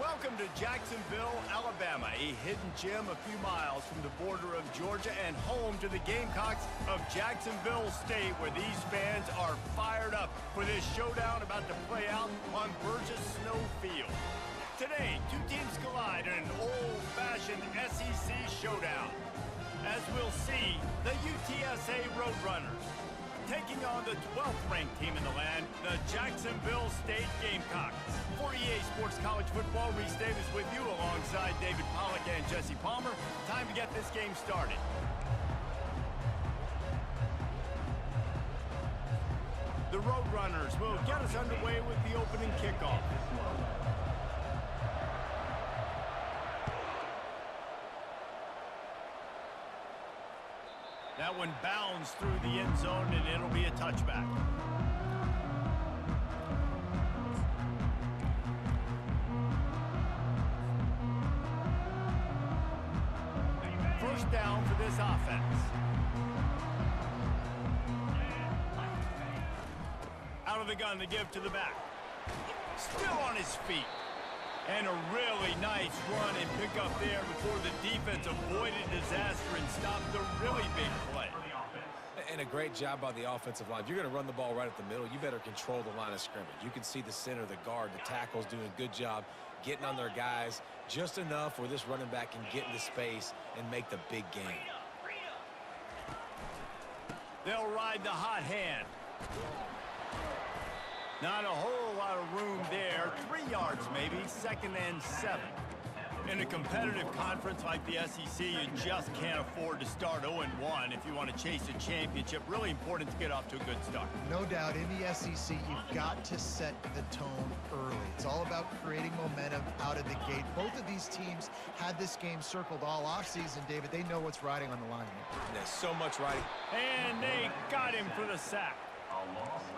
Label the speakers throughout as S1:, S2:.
S1: Welcome to Jacksonville, Alabama, a hidden gem a few miles from the border of Georgia and home to the Gamecocks of Jacksonville State, where these fans are fired up for this showdown about to play out on Burgess Snow Field. Today, two teams collide in an old-fashioned SEC showdown. As we'll see, the UTSA Roadrunners taking on the 12th ranked team in the land, the Jacksonville State Gamecocks. For EA Sports College Football, Reese Davis with you alongside David Pollack and Jesse Palmer. Time to get this game started. The Roadrunners will get us underway with the opening kickoff. That one bounds through the end zone, and it'll be a touchback. First down for this offense. Out of the gun to give to the back. Still on his feet. And a really nice run and pick up there before the defense avoided disaster and stopped the really big play.
S2: And a great job by the offensive line. If you're going to run the ball right at the middle, you better control the line of scrimmage. You can see the center, the guard, the tackles doing a good job getting on their guys just enough where this running back can get into space and make the big game.
S1: They'll ride the hot hand. Not a whole lot of room there. 3 yards maybe, 2nd and 7. In a competitive conference like the SEC, you just can't afford to start 0-1 if you want to chase a championship. Really important to get off to a good start.
S3: No doubt, in the SEC, you've got to set the tone early. It's all about creating momentum out of the gate. Both of these teams had this game circled all offseason, David. They know what's riding on the line here.
S2: There's so much riding.
S1: And they got him for the sack.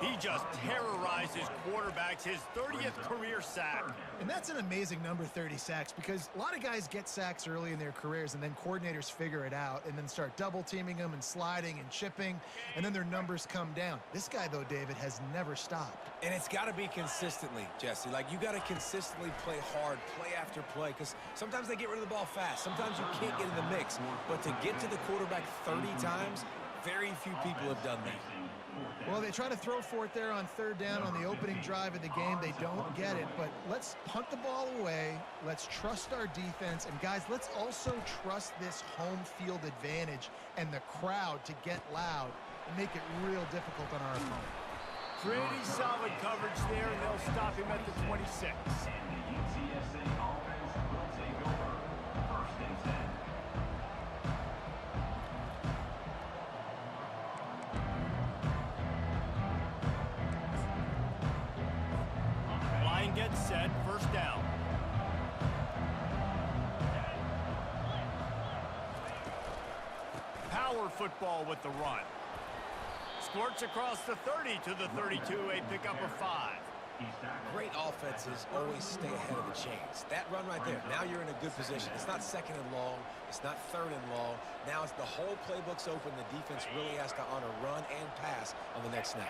S1: He just terrorized his quarterbacks, his 30th career sack.
S3: And that's an amazing number, 30 sacks, because a lot of guys get sacks early in their careers, and then coordinators figure it out and then start double-teaming them and sliding and chipping, and then their numbers come down. This guy, though, David, has never stopped.
S2: And it's got to be consistently, Jesse. Like, you got to consistently play hard, play after play, because sometimes they get rid of the ball fast. Sometimes you can't get in the mix. But to get to the quarterback 30 times, very few people have done that.
S3: Well, they try to throw for it there on 3rd down on the opening drive of the game. They don't get it, but let's punt the ball away. Let's trust our defense. And, guys, let's also trust this home field advantage and the crowd to get loud and make it real difficult on our opponent.
S1: Pretty solid coverage there, and they'll stop him at the 26.
S4: And the UTSA offense will take over 1st and 10.
S1: Gets set, 1st down. Power football with the run. Squirts across the 30 to the 32, a pickup of 5.
S2: Great offenses always stay ahead of the chains. That run right there, now you're in a good position. It's not 2nd and long. It's not 3rd and long. Now it's the whole playbook's open. The defense really has to honor run and pass on the next snap.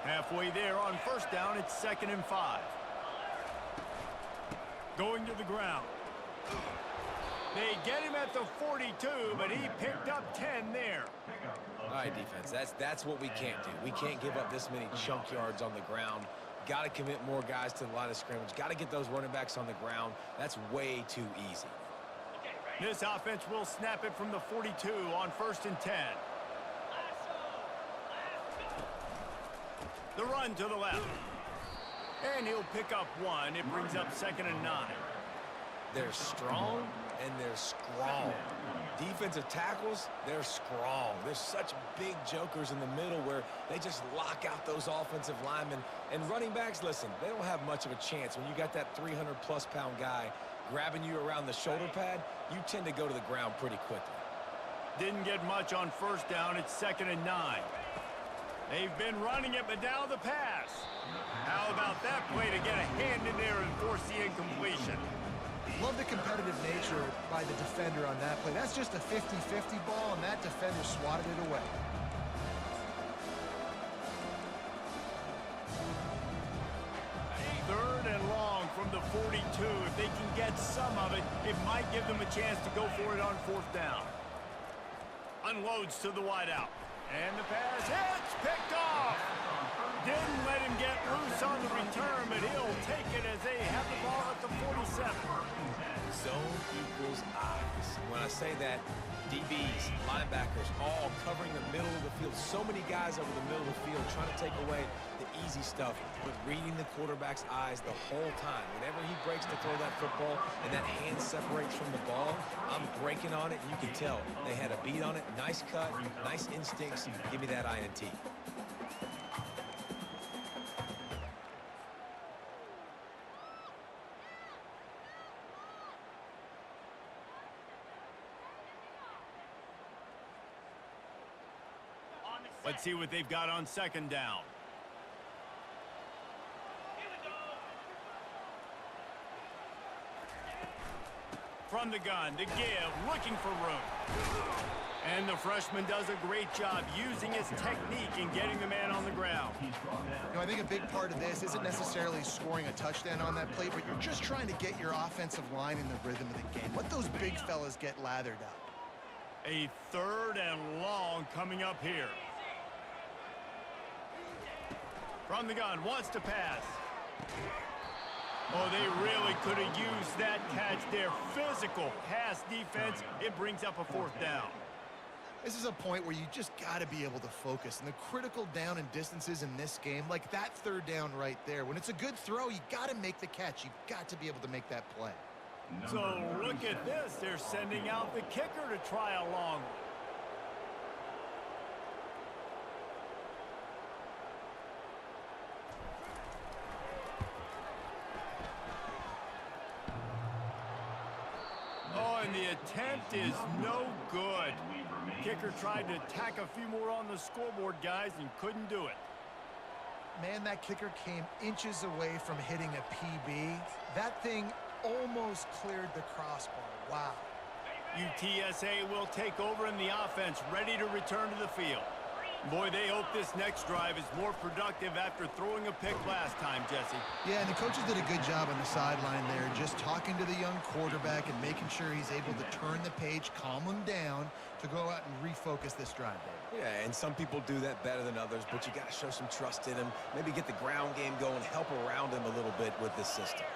S1: Halfway there on 1st down, it's 2nd and 5. Going to the ground. They get him at the 42, but he picked up 10 there.
S2: All right, defense, that's what we can't do. We can't give up this many chunk yards on the ground. Got to commit more guys to the line of scrimmage. Got to get those running backs on the ground. That's way too easy.
S1: This offense will snap it from the 42 on 1st and 10. The run to the left. And he'll pick up 1. It brings up 2nd and 9.
S2: They're strong and they're strong. Defensive tackles, they're strong. There's such big jokers in the middle where they just lock out those offensive linemen. And running backs, listen, they don't have much of a chance. When you got that 300-plus pound guy grabbing you around the shoulder pad, you tend to go to the ground pretty quickly.
S1: Didn't get much on 1st down. It's 2nd and 9. They've been running it, but now the pass. How about that play to get a hand in there and force the incompletion?
S3: Love the competitive nature by the defender on that play. That's just a 50-50 ball, and that defender swatted it away.
S1: Third and long from the 42. If they can get some of it, it might give them a chance to go for it on 4th down. Unloads to the wideout. And the pass hits, picked off. Didn't let him get loose on the return, but he'll take it as they have the ball at the 47.
S2: Zone equals eyes. When I say that, DBs, linebackers, all covering the middle of the field. So many guys over the middle of the field trying to take away the easy stuff, but reading the quarterback's eyes the whole time. Whenever he breaks to throw that football and that hand separates from the ball, I'm breaking on it, and you can tell they had a beat on it. Nice cut, nice instincts. Give me that INT.
S1: Let's see what they've got on 2nd down. From the gun to give, looking for room. And the freshman does a great job using his technique and getting the man on the ground.
S3: You know, I think a big part of this isn't necessarily scoring a touchdown on that play, but you're just trying to get your offensive line in the rhythm of the game. Let those big fellas get lathered up.
S1: A 3rd and long coming up here. From the gun, wants to pass. Oh, they really could have used that catch there. Physical pass defense. It brings up a 4th down.
S3: This is a point where you just got to be able to focus. And the critical down and distances in this game, like that 3rd down right there, when it's a good throw, you got to make the catch. You've got to be able to make that play.
S1: So look at this. They're sending out the kicker to try a long one. Oh, and the attempt is no good. Kicker tried to tack a few more on the scoreboard, guys, and couldn't do it.
S3: Man, that kicker came inches away from hitting a PB. That thing almost cleared the crossbar. Wow.
S1: UTSA will take over in the offense, ready to return to the field. Boy, they hope this next drive is more productive after throwing a pick last time, Jesse.
S3: Yeah, and the coaches did a good job on the sideline there, just talking to the young quarterback and making sure he's able to turn the page, calm him down to go out and refocus this drive, Dave.
S2: Yeah, and some people do that better than others, but you got to show some trust in him. Maybe get the ground game going, help around him a little bit with this system.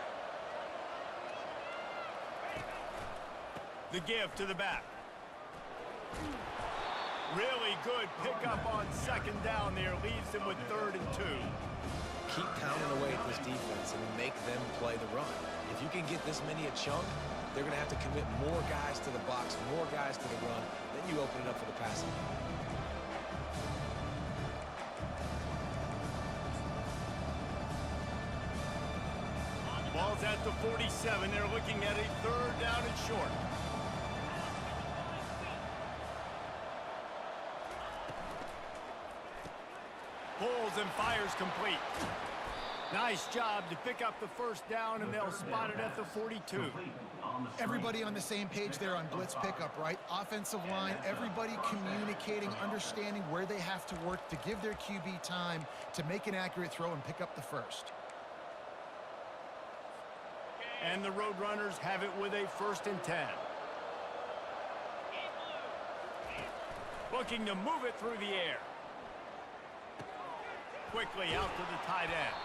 S1: The give to the back. Really good pickup on 2nd down there. Leaves them with 3rd and 2.
S2: Keep pounding away at this defense and make them play the run. If you can get this many a chunk, they're going to have to commit more guys to the box, more guys to the run. Then you open it up for the passing game.
S1: Ball's at the 47. They're looking at a 3rd down and short. Pulls and fires complete. Nice job to pick up the 1st down, and they'll spot it at the 42.
S3: Everybody on the same page there on blitz pickup, right? Offensive line, everybody communicating, understanding where they have to work to give their QB time to make an accurate throw and pick up the 1st.
S1: And the Roadrunners have it with a 1st and 10. Looking to move it through the air. Quickly out to the tight end.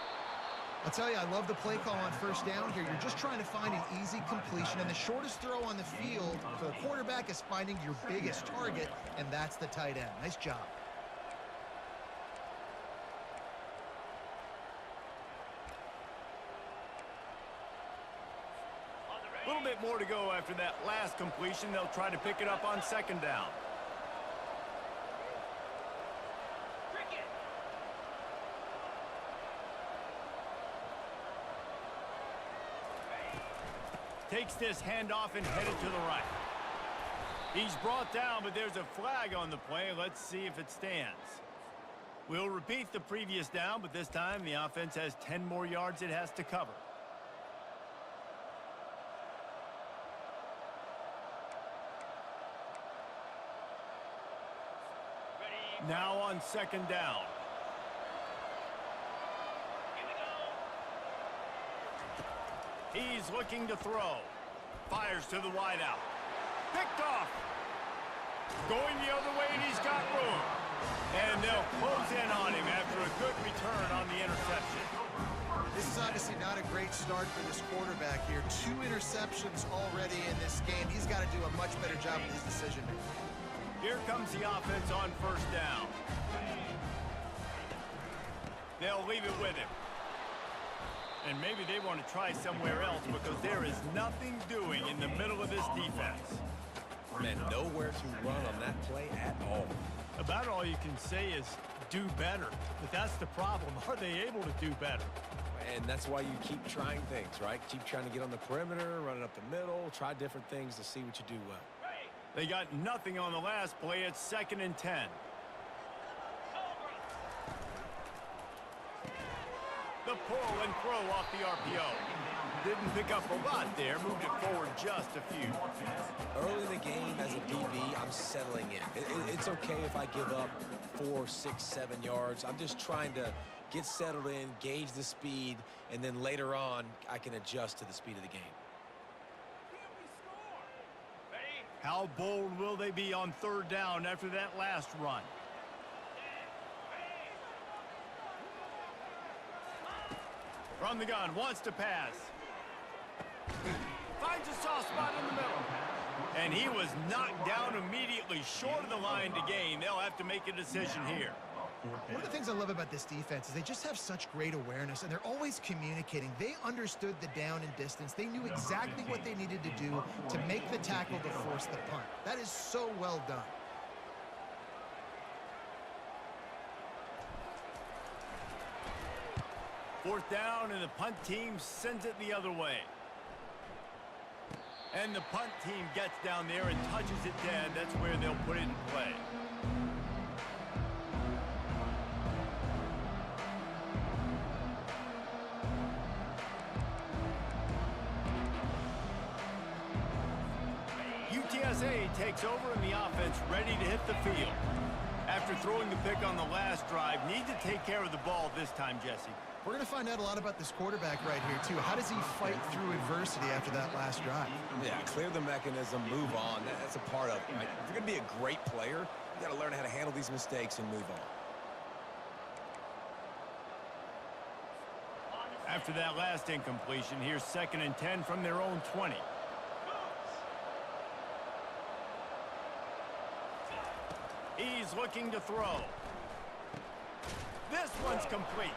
S3: I'll tell you, I love the play call on 1st down here. You're just trying to find an easy completion, and the shortest throw on the field for the quarterback is finding your biggest target, and that's the tight end. Nice job.
S1: A little bit more to go after that last completion. They'll try to pick it up on 2nd down. Takes this handoff and headed to the right. He's brought down, but there's a flag on the play. Let's see if it stands. We'll repeat the previous down, but this time the offense has 10 more yards it has to cover. Now on 2nd down. He's looking to throw. Fires to the wideout. Picked off. Going the other way, and he's got room. And they'll close in on him after a good return on the interception.
S3: This is obviously not a great start for this quarterback here. 2 interceptions already in this game. He's got to do a much better job with his decision-making.
S1: Here comes the offense on 1st down. They'll leave it with him. And maybe they want to try somewhere else because there is nothing doing in the middle of this defense.
S2: Man, nowhere to run on that play at all.
S1: About all you can say is do better. But that's the problem. Are they able to do better?
S2: And that's why you keep trying things, right? Keep trying to get on the perimeter, run it up the middle, try different things to see what you do well.
S1: They got nothing on the last play. It's 2nd and 10. The pull and throw off the RPO. Didn't pick up a lot there. Moved it forward just a few.
S2: Early in the game, as a DB, I'm settling in. It's okay if I give up 4, 6, 7 yards. I'm just trying to get settled in, gauge the speed, and then later on, I can adjust to the speed of the game.
S1: How bold will they be on 3rd down after that last run? From the gun, wants to pass. Finds a soft spot in the middle. And he was knocked down immediately short of the line to gain. They'll have to make a decision here.
S3: One of the things I love about this defense is they just have such great awareness, and they're always communicating. They understood the down and distance. They knew exactly what they needed to do to make the tackle to force the punt. That is so well done.
S1: Fourth down, and the punt team sends it the other way. And the punt team gets down there and touches it dead. That's where they'll put it in play. UTSA takes over in the offense, ready to hit the field. After throwing the pick on the last drive, need to take care of the ball this time, Jesse.
S3: We're going to find out a lot about this quarterback right here, too. How does he fight through adversity after that last drive?
S2: Yeah, clear the mechanism, move on. That's a part of it, right? If you're going to be a great player, you got to learn how to handle these mistakes and move on.
S1: After that last incompletion, here's 2nd and 10 from their own 20. He's looking to throw. This one's complete.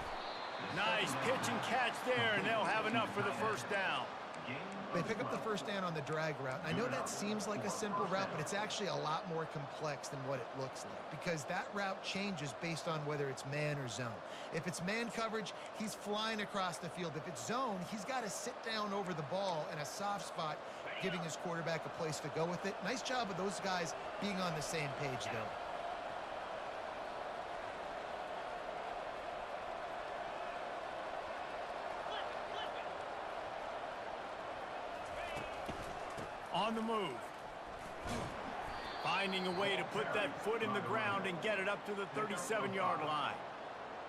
S1: Nice pitch and catch there, and they'll have enough for the 1st down.
S3: They pick up the 1st down on the drag route. I know that seems like a simple route, but it's actually a lot more complex than what it looks like, because that route changes based on whether it's man or zone. If it's man coverage, he's flying across the field. If it's zone, he's got to sit down over the ball in a soft spot, giving his quarterback a place to go with it. Nice job of those guys being on the same page, though.
S1: On the move. Finding a way to put that foot in the ground and get it up to the 37-yard line.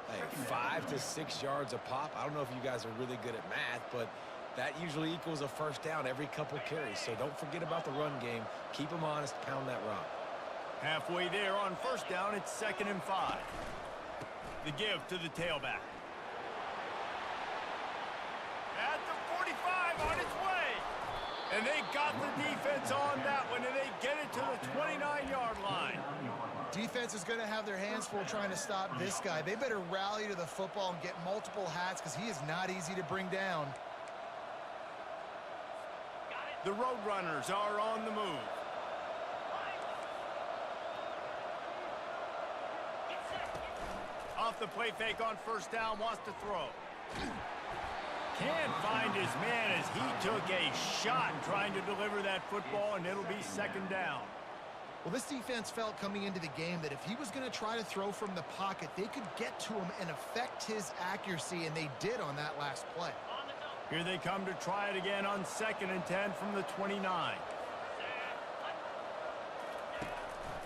S2: Hey, 5 to 6 yards a pop. I don't know if you guys are really good at math, but That usually equals a first down every couple carries. So don't forget about the run game. Keep them honest, pound that rock.
S1: Halfway there on first down, it's 2nd and 5. The give to the tailback. At the 45, on its way. And they got the defense on that one, and they get it to the 29-yard line.
S3: Defense is going to have their hands full trying to stop this guy. They better rally to the football and get multiple hats because he is not easy to bring down.
S1: The Roadrunners are on the move. Off the play fake on first down, wants to throw. Can't find his man as he took a shot trying to deliver that football, and it'll be 2nd down.
S3: Well, this defense felt coming into the game that if he was going to try to throw from the pocket, they could get to him and affect his accuracy, and they did on that last play.
S1: Here they come to try it again on 2nd and 10 from the 29.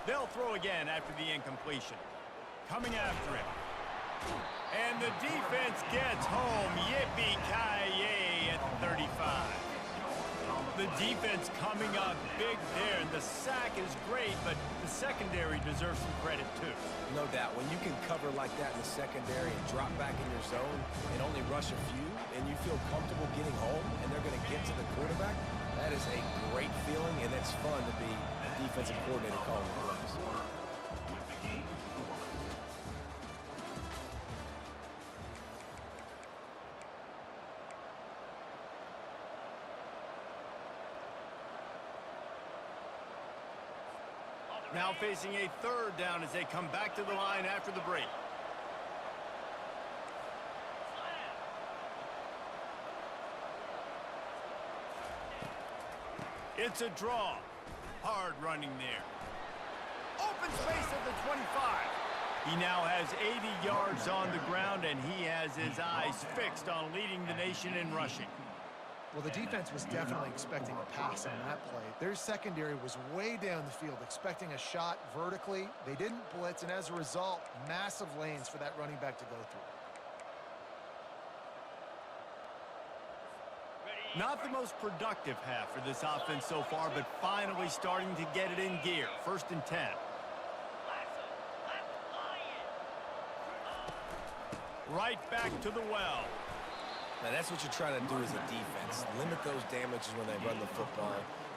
S1: They'll throw again after the incompletion. Coming after him. And the defense gets home. Yippee-ki-yay at the 35. The defense coming up big there, and the sack is great, but the secondary deserves some credit too.
S2: No doubt. When you can cover like that in the secondary and drop back in your zone and only rush a few, and you feel comfortable getting home, and they're going to get to the quarterback, that is a great feeling, and it's fun to be a defensive coordinator calling the plays.
S1: Now facing a 3rd down as they come back to the line after the break. It's a draw. Hard running there. Open space at the 25. He now has 80 yards on the ground, and he has his eyes fixed on leading the nation in rushing.
S3: Well, the defense was definitely expecting a pass on that play. Their secondary was way down the field, expecting a shot vertically. They didn't blitz, and as a result, massive lanes for that running back to go through.
S1: Not the most productive half for this offense so far, but finally starting to get it in gear. 1st and 10. Right back to the well.
S2: Now, that's what you're trying to do as a defense. Limit those damages when they run the football.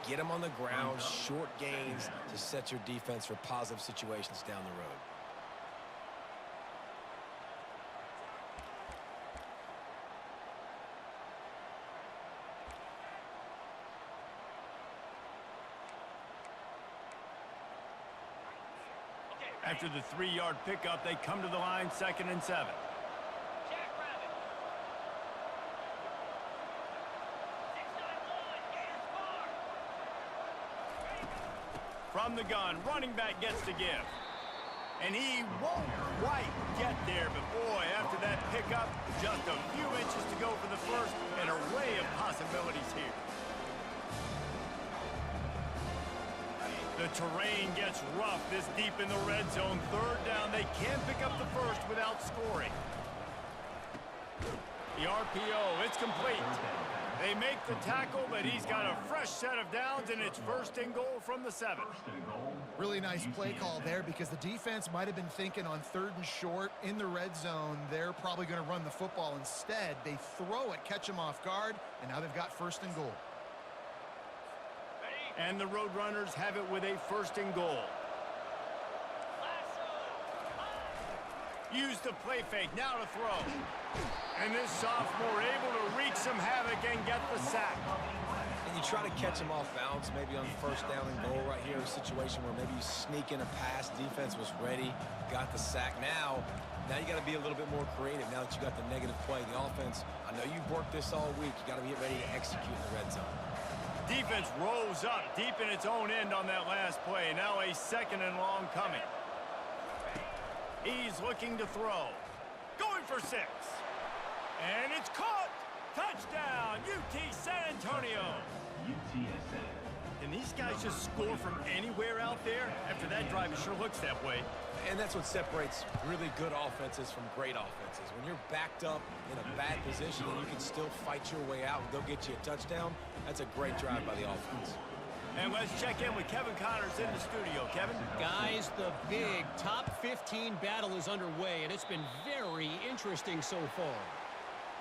S2: Get them on the ground, short gains to set your defense for positive situations down the road.
S1: After the 3-yard pickup, they come to the line 2nd and 7. From the gun, running back gets the give. And he won't quite get there, but boy, after that pickup, just a few inches to go for the first, and an array of possibilities here. The terrain gets rough this deep in the red zone. 3rd down, they can't pick up the first without scoring. The RPO, it's complete. They make the tackle, but he's got a fresh set of downs, and it's 1st and goal from the 7.
S3: Really nice play call there because the defense might have been thinking on 3rd and short in the red zone, they're probably going to run the football. Instead, they throw it, catch them off guard, and now they've got 1st and goal.
S1: And the Roadrunners have it with a 1st and goal. Use the play fake, now to throw. And this sophomore able to wreak some havoc and get the sack.
S2: And you try to catch them off balance, maybe on 1st down and goal right here, a situation where maybe you sneak in a pass, defense was ready, got the sack. Now you got to be a little bit more creative now that you got the negative play. The offense, I know you've worked this all week, you got to get ready to execute in the red zone.
S1: Defense rose up deep in its own end on that last play. Now a 2nd and long coming. He's looking to throw. Going for 6. And it's caught. Touchdown, UT San Antonio.
S4: UTSA.
S1: Can these guys just score from anywhere out there? After that drive, it sure looks that way.
S2: And that's what separates really good offenses from great offenses. When you're backed up in a bad position and you can still fight your way out and they'll get you a touchdown, that's a great drive by the offense.
S1: And let's check in with Kevin Connors in the studio. Kevin?
S5: Guys, the big top 15 battle is underway, and it's been very interesting so far.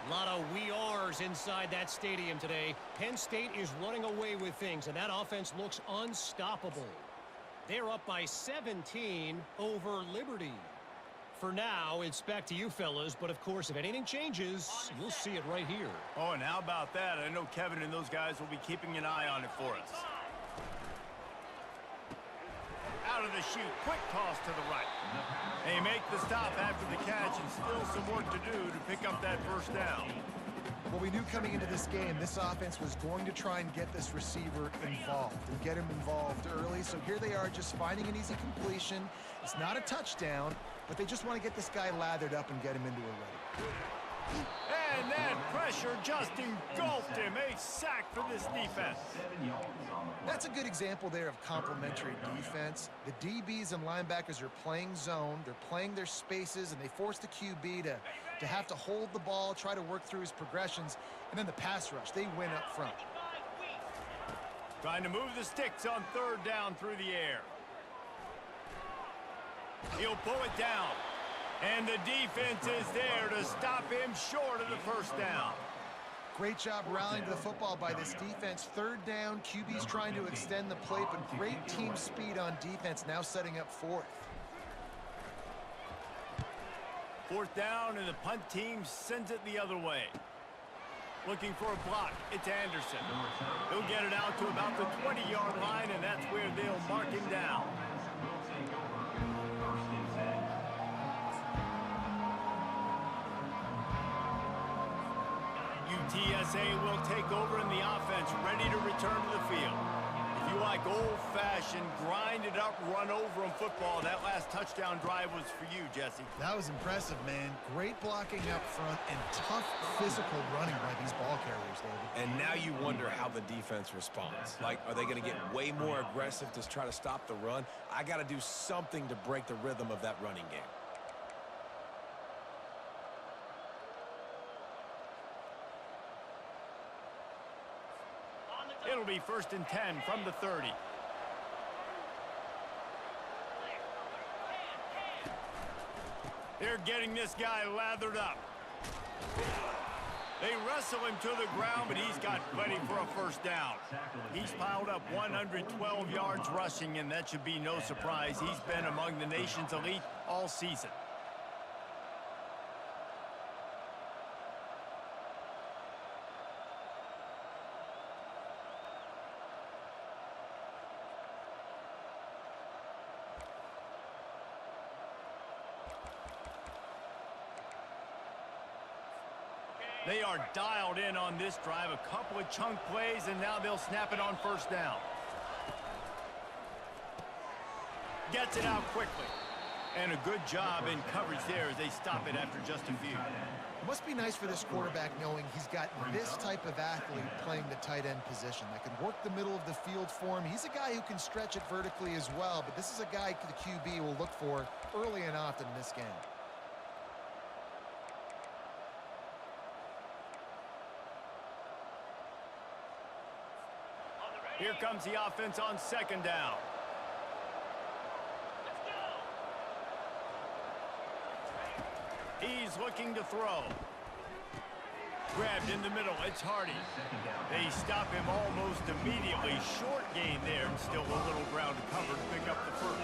S5: A lot of we ares inside that stadium today. Penn State is running away with things, and that offense looks unstoppable. They're up by 17 over Liberty. For now, it's back to you fellas, but of course, if anything changes, you'll see it right here.
S1: Oh, and how about that? I know Kevin and those guys will be keeping an eye on it for us. Out of the chute, quick toss to the right. They make the stop after the catch, and still some work to do to pick up that first down.
S3: Well, we knew coming into this game, this offense was going to try and get this receiver involved and get him involved early. So here they are just finding an easy completion. It's not a touchdown, but they just want to get this guy lathered up and get him into a rhythm.
S1: And that pressure just engulfed him. A sack for this defense.
S3: That's a good example there of complementary defense. The DBs and linebackers are playing zone. They're playing their spaces, and they force the QB to have to hold the ball, try to work through his progressions, and then the pass rush, they win up front.
S1: Trying to move the sticks on third down through the air. He'll pull it down. And the defense is there to stop him short of the first down.
S3: Great job rallying to the football by this defense. Third down, QB's trying to extend the play, but great team speed on defense, now setting up fourth.
S1: Fourth down, and the punt team sends it the other way. Looking for a block, it's Anderson. He'll get it out to about the 20-yard line, and that's where they'll mark him down. UTSA will take over in the offense, ready to return to the field. If you like old-fashioned, grind-it-up, run-over-'em football, that last touchdown drive was for you, Jesse.
S3: That was impressive, man. Great blocking up front and tough physical running by these ball carriers, David.
S2: And now you wonder how the defense responds. Like, are they going to get way more aggressive to try to stop the run? I got to do something to break the rhythm of that running game.
S1: It'll be 1st and 10 from the 30. They're getting this guy lathered up. They wrestle him to the ground, but he's got plenty for a first down. He's piled up 112 yards rushing, and that should be no surprise. He's been among the nation's elite all season. They are dialed in on this drive. A couple of chunk plays, and now they'll snap it on first down. Gets it out quickly. And a good job in coverage there as they stop it after just a few.
S3: It must be nice for this quarterback knowing he's got this type of athlete playing the tight end position that can work the middle of the field for him. He's a guy who can stretch it vertically as well, but this is a guy the QB will look for early and often in this game.
S1: Here comes the offense on second down. He's looking to throw. Grabbed in the middle, it's Hardy. They stop him almost immediately. Short gain there, and still a little ground to cover to pick up the first.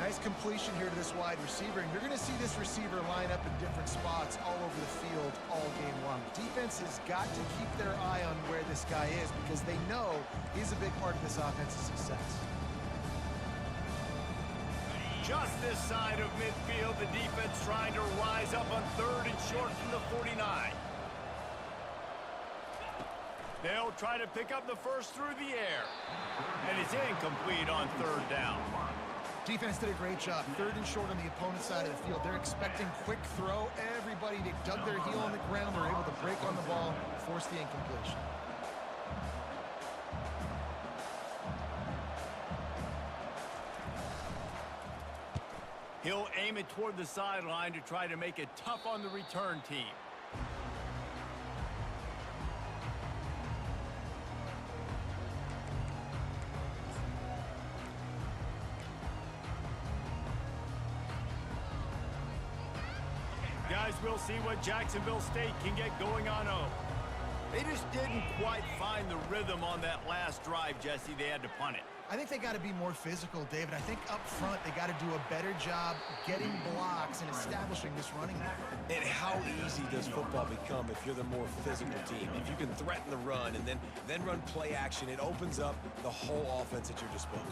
S3: Nice completion here to this wide receiver, and you're going to see this receiver line up in different spots all over the field all game long. Defense has got to keep their eye on where this guy is because they know he's a big part of this offense's success.
S1: Just this side of midfield, the defense trying to rise up on third and short from the 49. They'll try to pick up the first through the air. And it's incomplete on third down.
S3: Defense did a great job. Third and short on the opponent's side of the field. They're expecting quick throw. Everybody, they dug their heel on the ground. They're able to break on the ball, force the incompletion.
S1: He'll aim it toward the sideline to try to make it tough on the return team. Guys, we'll see what Jacksonville State can get going on O. They just didn't quite find the rhythm on that last drive, Jesse. They had to punt it.
S3: I think they got to be more physical, David. I think up front they got to do a better job getting blocks and establishing this running game.
S2: And how easy does football become if you're the more physical team? If you can threaten the run and then run play action, it opens up the whole offense at your disposal.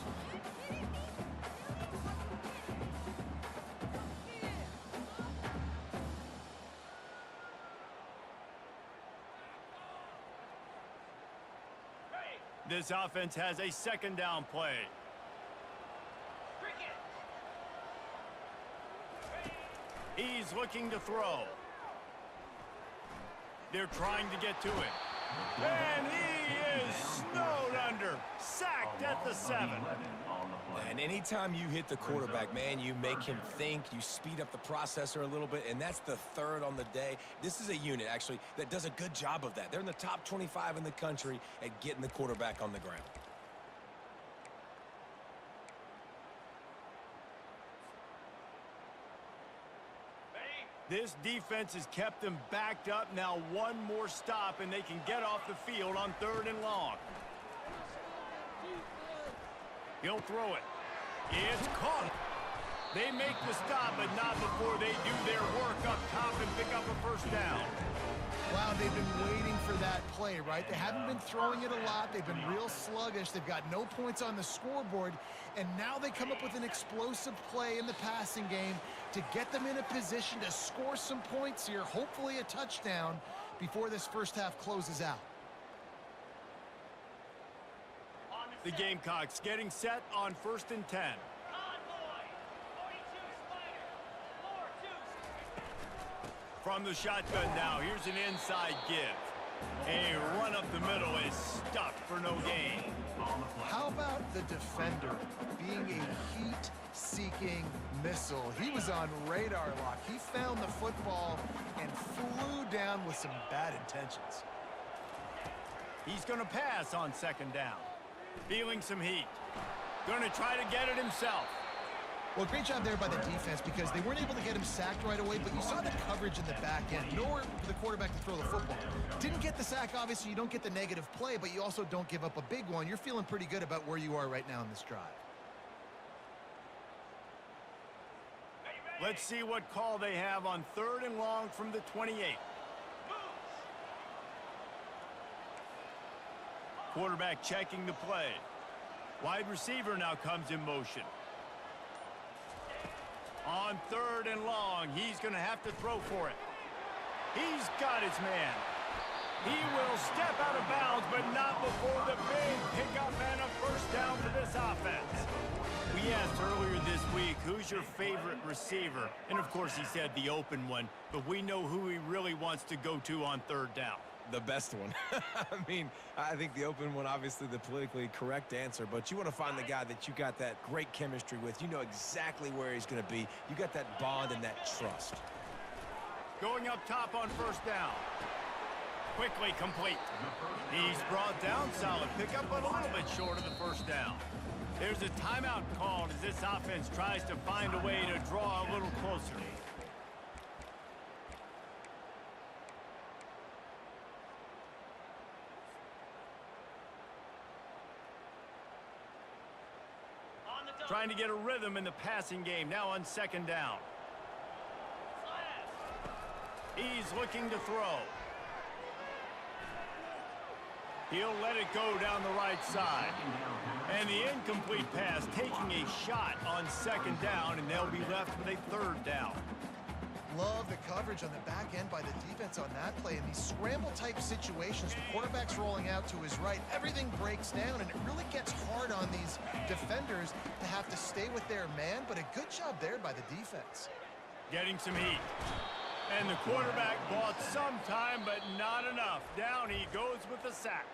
S1: This offense has a second down play. He's looking to throw. They're trying to get to it. And he is snowed under. Sacked at the 7.
S2: And anytime you hit the quarterback, man, you make him think, you speed up the processor a little bit, and that's the third on the day. This is a unit, actually, that does a good job of that. They're in the top 25 in the country at getting the quarterback on the ground.
S1: This defense has kept them backed up. Now one more stop, and they can get off the field on 3rd and long. He'll throw it. It's caught. They make the stop, but not before they do their work up top and pick up a first down.
S3: Wow, they've been waiting for that play, right? They haven't been throwing it a lot. They've been real sluggish. They've got no points on the scoreboard. And now they come up with an explosive play in the passing game to get them in a position to score some points here, hopefully a touchdown, before this first half closes out.
S1: The Gamecocks getting set on 1st and 10. From the shotgun now, here's an inside give. A run up the middle is stuffed for no gain.
S3: How about the defender being a heat-seeking missile? He was on radar lock. He found the football and flew down with some bad intentions.
S1: He's going to pass on 2nd down. Feeling some heat. Going to try to get it himself.
S3: Well, great job there by the defense because they weren't able to get him sacked right away, but you saw the coverage in the back end. Nowhere for the quarterback to throw the football. Didn't get the sack, obviously. You don't get the negative play, but you also don't give up a big one. You're feeling pretty good about where you are right now in this drive.
S1: Let's see what call they have on 3rd and long from the 28. Quarterback checking the play. Wide receiver now comes in motion. On 3rd and long, he's going to have to throw for it. He's got his man. He will step out of bounds, but not before the big pickup and a first down for this offense. We asked earlier this week, who's your favorite receiver? And, of course, he said the open one, but we know who he really wants to go to on 3rd down.
S2: The best one. I mean, I think the open one, obviously the politically correct answer, but you want to find the guy that you got that great chemistry with. You know exactly where he's going to be. You got that bond and that trust.
S1: Going up top on 1st down. Quickly complete. He's brought down, solid pickup, but a little bit short of the first down. There's a timeout called as this offense tries to find a way to draw a little closer. Trying to get a rhythm in the passing game now on 2nd down. He's looking to throw. He'll let it go down the right side. And the incomplete pass taking a shot on 2nd down, and they'll be left with a 3rd down.
S3: Love the coverage on the back end by the defense on that play. In these scramble-type situations, the quarterback's rolling out to his right. Everything breaks down, and it really gets hard on these defenders to have to stay with their man, but a good job there by the defense.
S1: Getting some heat. And the quarterback bought some time, but not enough. Down he goes with the sack.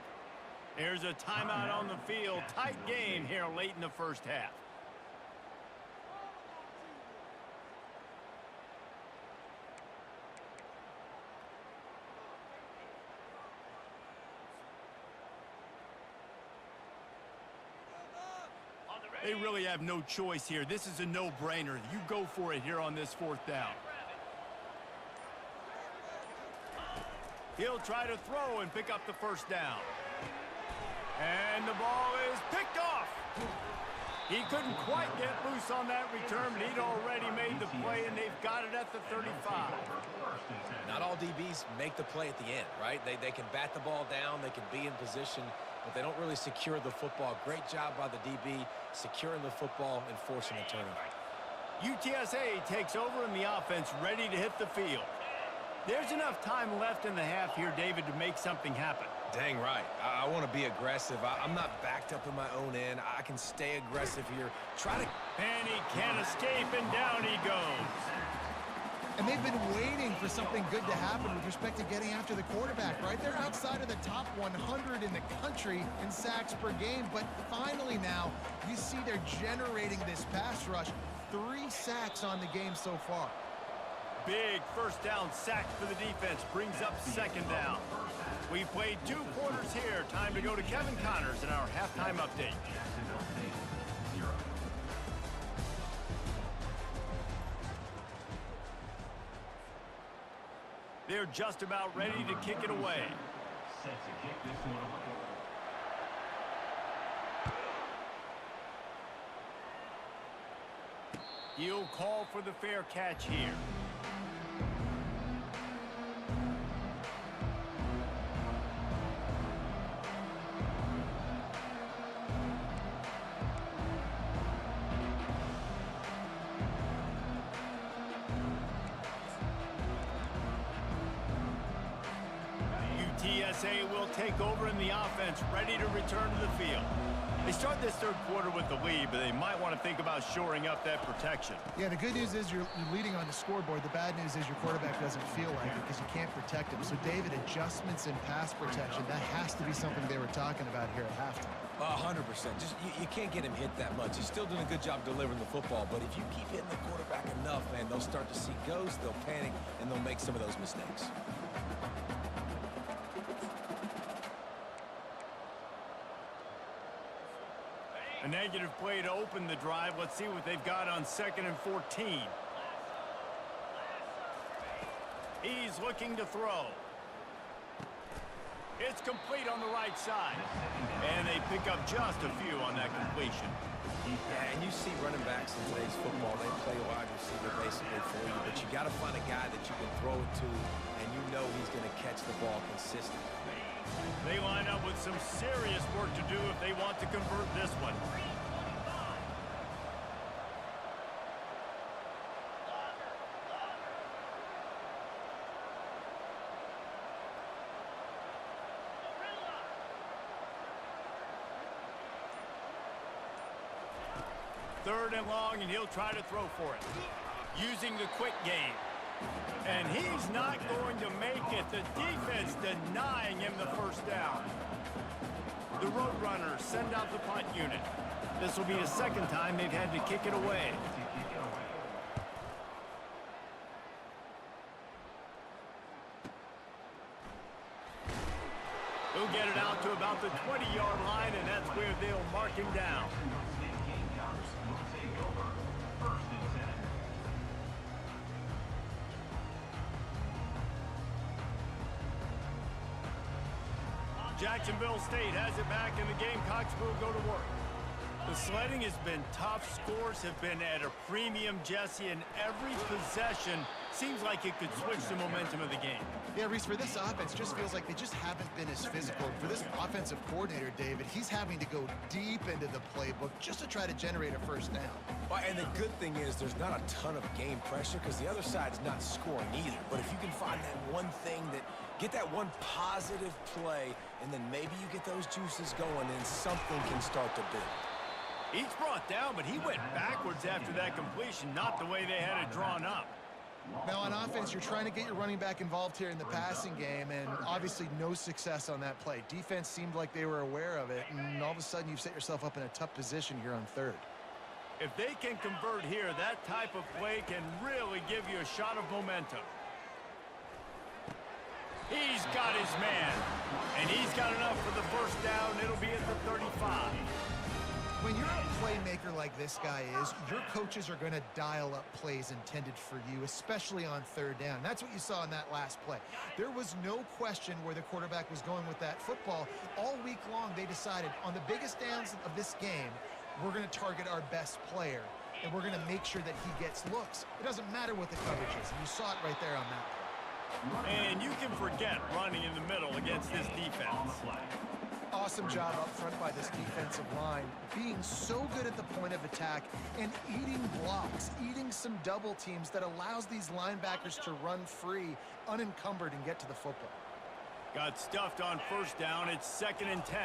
S1: There's a timeout on the field. Tight game here late in the first half. They really have no choice here. This is a no-brainer. You go for it here on this 4th down. He'll try to throw and pick up the 1st down. And the ball is picked off. He couldn't quite get loose on that return, but he'd already made the play, and they've got it at the 35.
S2: Not all DBs make the play at the end, right? They can bat the ball down, they can be in position, but they don't really secure the football. Great job by the DB securing the football and forcing a turnover.
S1: UTSA takes over in the offense, ready to hit the field. There's enough time left in the half here, David, to make something happen.
S2: Dang right. I want to be aggressive. I'm not backed up in my own end. I can stay aggressive here.
S1: And he can't escape, and down he goes.
S3: And they've been waiting for something good to happen with respect to getting after the quarterback, right? They're outside of the top 100 in the country in sacks per game, but finally now you see they're generating this pass rush. 3 sacks on the game so far.
S1: Big 1st down sack for the defense, brings up 2nd down. We played 2 quarters here. Time to go to Kevin Connors in our halftime update. They're just about ready to kick it away.
S4: Set to kick this one away.
S1: He'll call for the fair catch here. UTSA will take over in the offense, ready to return to the field. They start this 3rd quarter with the lead, but they might want to think about shoring up that protection.
S3: Yeah, the good news is you're leading on the scoreboard. The bad news is your quarterback doesn't feel like it because you can't protect him. So, David, adjustments in pass protection, that has to be something they were talking about here at halftime.
S2: 100%. Just you can't get him hit that much. He's still doing a good job delivering the football, but if you keep hitting the quarterback enough, man, they'll start to see ghosts, they'll panic, and they'll make some of those mistakes.
S1: A negative play to open the drive. Let's see what they've got on 2nd and 14. He's looking to throw. It's complete on the right side. And they pick up just a few on that completion.
S2: Yeah, and you see running backs in today's football, they play wide receiver basically for you, but you got to find a guy that you can throw it to, and you know he's going to catch the ball consistently.
S1: They line up with some serious work to do if they want to convert this one. Third and long, and he'll try to throw for it. Using the quick game. And he's not going to make it. The defense denying him the 1st down. The Roadrunners send out the punt unit. This will be the 2nd time they've had to kick it away. He'll get it out to about the 20-yard line, and that's where they'll mark him down. Jacksonville State has it back, and the Gamecocks will go to work. The sledding has been tough. Scores have been at a premium, Jesse, and every possession seems like it could switch the momentum of the game.
S3: Yeah, Reese, for this offense, just feels like they just haven't been as physical. For this offensive coordinator, David, he's having to go deep into the playbook just to try to generate a 1st down.
S2: Well, and the good thing is there's not a ton of game pressure because the other side's not scoring either. But if you can find that one thing get that one positive play, and then maybe you get those juices going, and something can start to build.
S1: He's brought down, but he went backwards after that completion, not the way they had it drawn up.
S3: Now, on offense, you're trying to get your running back involved here in the passing game, and obviously no success on that play. Defense seemed like they were aware of it, and all of a sudden you've set yourself up in a tough position here on 3rd.
S1: If they can convert here, that type of play can really give you a shot of momentum. He's got his man, and he's got enough for the 1st down. It'll be at the 35.
S3: When you're a playmaker like this guy is, your coaches are going to dial up plays intended for you, especially on third down. That's what you saw in that last play. There was no question where the quarterback was going with that football. All week long, they decided on the biggest downs of this game, we're going to target our best player, and we're going to make sure that he gets looks. It doesn't matter what the coverage is, and you saw it right there on that play.
S1: And you can forget running in the middle against this defense.
S3: Awesome job up front by this defensive line, being so good at the point of attack and eating blocks, eating some double teams that allows these linebackers to run free, unencumbered, and get to the football.
S1: Got stuffed on first down. It's 2nd and 10.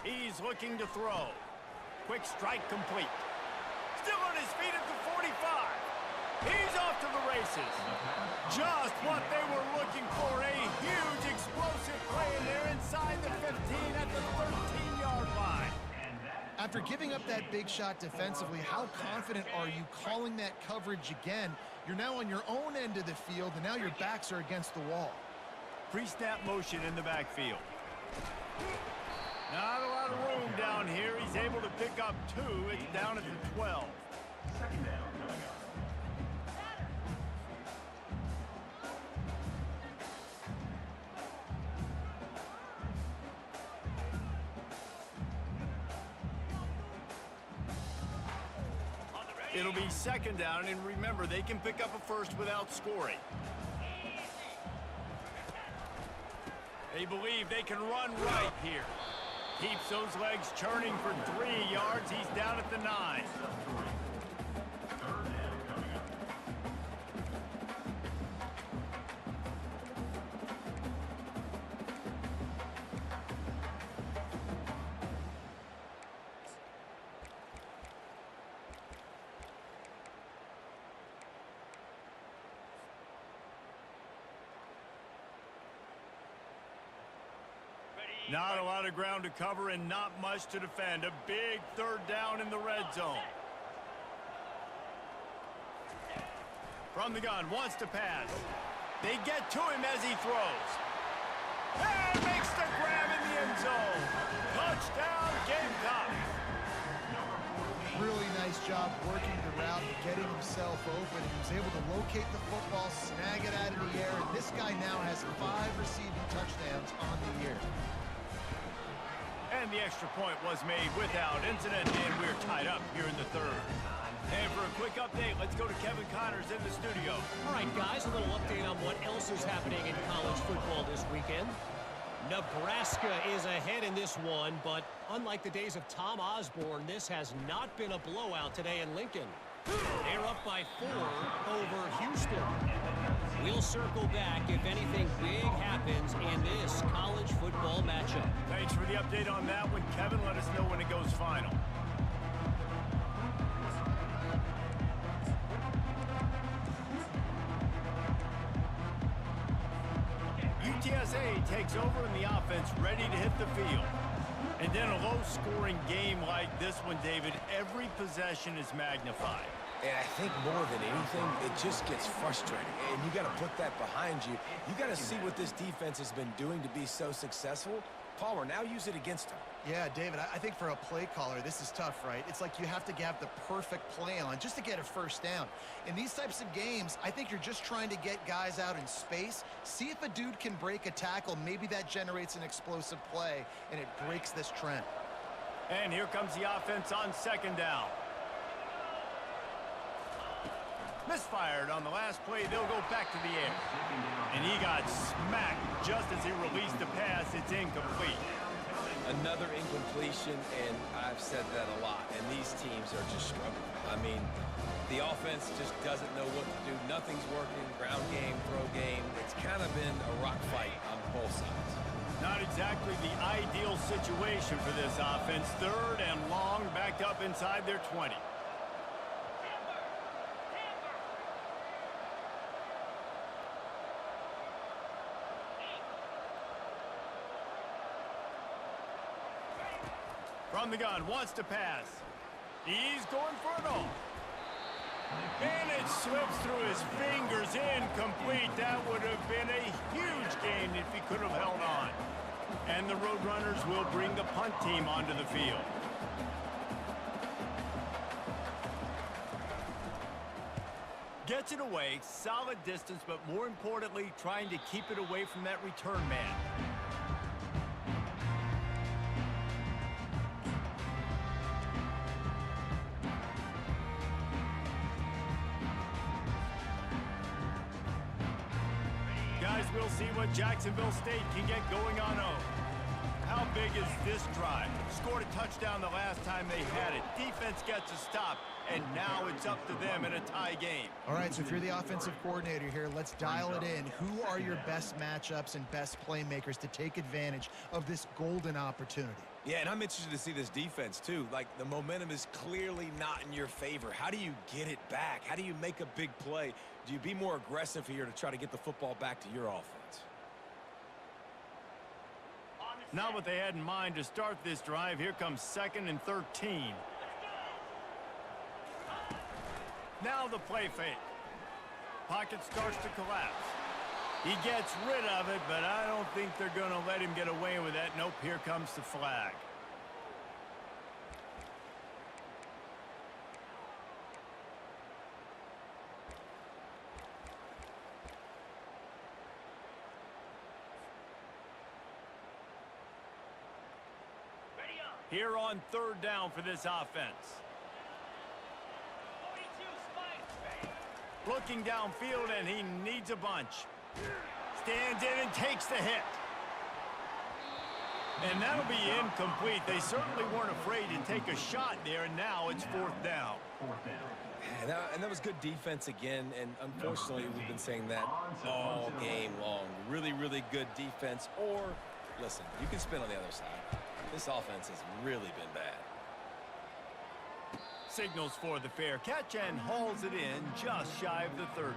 S1: He's looking to throw. Quick strike complete. Still on his feet at the 45. He's off to the races. Just what they were looking for. A huge explosive play in there inside the 15 at the 13-yard line.
S3: After giving up that big shot defensively, how confident are you calling that coverage again? You're now on your own end of the field, and now your backs are against the wall.
S1: Pre-snap motion in the backfield. Not a lot of room down here. He's able to pick up 2. It's down at the 12.
S4: Second down coming up.
S1: It'll be 2nd down, and remember, they can pick up a first without scoring. They believe they can run right here. Keeps those legs churning for 3 yards. He's down at the 9. Not a lot of ground to cover and not much to defend. A big 3rd down in the red zone. From the gun, wants to pass. They get to him as he throws. And makes the grab in the end zone. Touchdown, Gamecocks.
S3: Really nice job working the route and getting himself open. He was able to locate the football, snag it out of the air, and this guy now has 5 receiving touchdowns on the year.
S1: And the extra point was made without incident, and we're tied up here in the 3rd. And for a quick update, let's go to Kevin Connors in the studio.
S5: All right, guys, a little update on what else is happening in college football this weekend. Nebraska is ahead in this one, but unlike the days of Tom Osborne, this has not been a blowout today in Lincoln. They're up by 4 over Houston. We'll circle back if anything big happens in this college football matchup.
S1: Thanks for the update on that one, Kevin. Let us know when it goes final. UTSA takes over in the offense, ready to hit the field. And then a low-scoring game like this one, David, every possession is magnified.
S2: And I think more than anything, it just gets frustrating. And you got to put that behind you. You got to see what this defense has been doing to be so successful. Palmer, now use it against him.
S3: Yeah, David, I think for a play caller, this is tough, right? It's like you have to have the perfect play on just to get a first down. In these types of games, I think you're just trying to get guys out in space, see if a dude can break a tackle. Maybe that generates an explosive play, and it breaks this trend.
S1: And here comes the offense on 2nd down. Misfired on the last play. They'll go back to the air. And he got smacked just as he released the pass. It's incomplete.
S2: Another incompletion, and I've said that a lot, and these teams are just struggling. I mean, the offense just doesn't know what to do. Nothing's working. Ground game, throw game. It's kind of been a rock fight on both sides.
S1: Not exactly the ideal situation for this offense. 3rd and long, backed up inside their 20. From the gun, wants to pass. He's going for it all. And it slips through his fingers, incomplete. That would have been a huge gain if he could have held on. And the Roadrunners will bring the punt team onto the field. Gets it away, solid distance, but more importantly, trying to keep it away from that return man. Guys, we'll see what Jacksonville State can get going on 0. How big is this drive? Scored a touchdown the last time they had it. Defense gets a stop, and now it's up to them in a tie game.
S3: All right, so if you're the offensive coordinator here, let's dial it in. Who are your best matchups and best playmakers to take advantage of this golden opportunity?
S2: Yeah, and I'm interested to see this defense, too. Like, the momentum is clearly not in your favor. How do you get it back? How do you make a big play? Do you be more aggressive here to try to get the football back to your offense?
S1: Not what they had in mind to start this drive. Here comes 2nd and 13. Now the play fake. Pocket starts to collapse. He gets rid of it, but I don't think they're going to let him get away with that. Nope, here comes the flag. Here on 3rd down for this offense. Looking downfield, and he needs a bunch. Stands in and takes the hit. And that'll be incomplete. They certainly weren't afraid to take a shot there, and now it's 4th down.
S2: And that was good defense again, and unfortunately we've been saying that all game long. Really, really good defense. Or, listen, you can spin on the other side. This offense has really been bad.
S1: Signals for the fair catch and hauls it in just shy of the 30.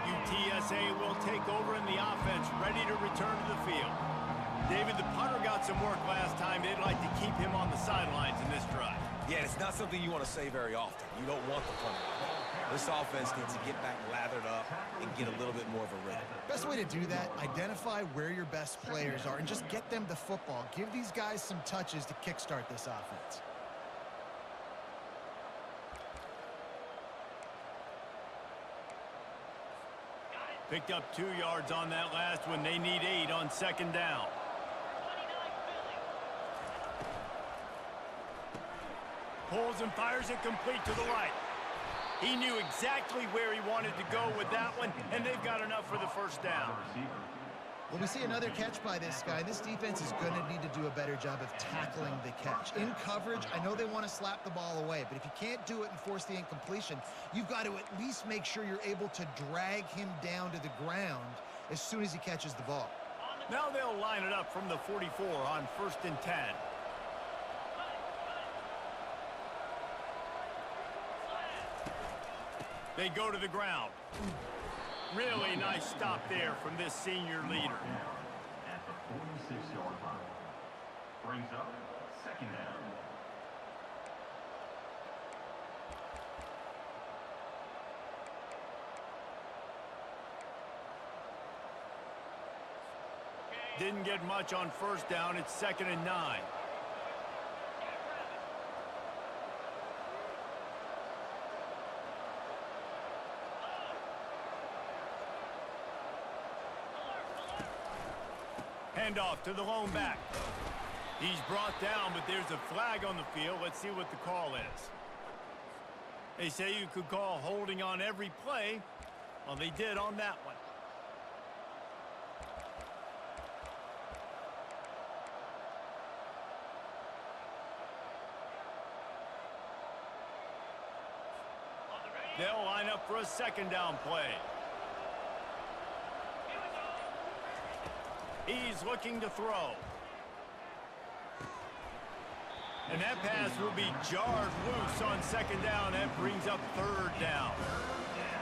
S1: UTSA will take over in the offense, ready to return to the field. David, the punter got some work last time. They'd like to keep him on the sidelines in this drive.
S2: Yeah, it's not something you want to say very often. You don't want the punter. This offense needs to get back lathered up and get a little bit more of a rhythm.
S3: Best way to do that, identify where your best players are and just get them the football. Give these guys some touches to kickstart this offense.
S1: Picked up 2 yards on that last one. They need 8 on 2nd down. Pulls and fires it complete to the right. He knew exactly where he wanted to go with that one, and they've got enough for the 1st down.
S3: Well, we see another catch by this guy. This defense is going to need to do a better job of tackling the catch. In coverage, I know they want to slap the ball away, but if you can't do it and force the incompletion, you've got to at least make sure you're able to drag him down to the ground as soon as he catches the ball.
S1: Now they'll line it up from the 44 on 1st and 10. They go to the ground. Really nice stop there from this senior leader.
S4: At the 46-yard line. Brings up 2nd down.
S1: Didn't get much on 1st down. It's 2nd and 9. Handoff to the lone back. He's brought down, but there's a flag on the field. Let's see what the call is. They say you could call holding on every play. Well, they did on that one. They'll line up for a 2nd down play. He's looking to throw. And that pass will be jarred loose on 2nd down. That brings up 3rd down.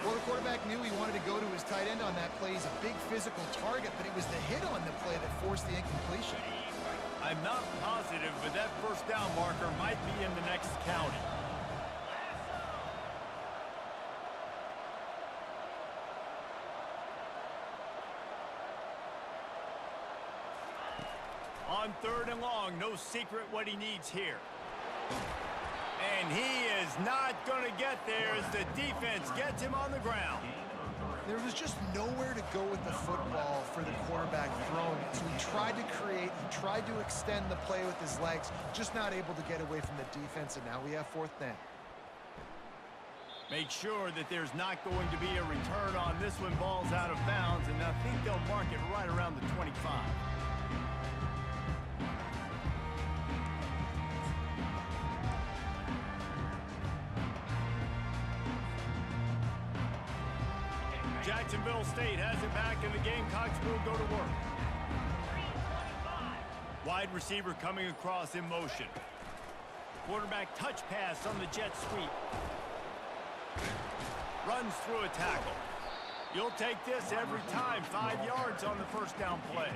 S3: Well, the quarterback knew he wanted to go to his tight end on that play. He's a big physical target, but it was the hit on the play that forced the incompletion.
S1: I'm not positive, but that 1st down marker might be in the next county. On 3rd and long, no secret what he needs here. And he is not going to get there as the defense gets him on the ground.
S3: There was just nowhere to go with the football for the quarterback throwing it. So he tried to create, he tried to extend the play with his legs, just not able to get away from the defense, and now we have 4th down.
S1: Make sure that there's not going to be a return on this when ball's out of bounds, and I think they'll mark it right around the 25. Jacksonville State has it back, and the Gamecocks will go to work. Wide receiver coming across in motion. Quarterback touch pass on the jet sweep. Runs through a tackle. You'll take this every time. 5 yards on the 1st down play.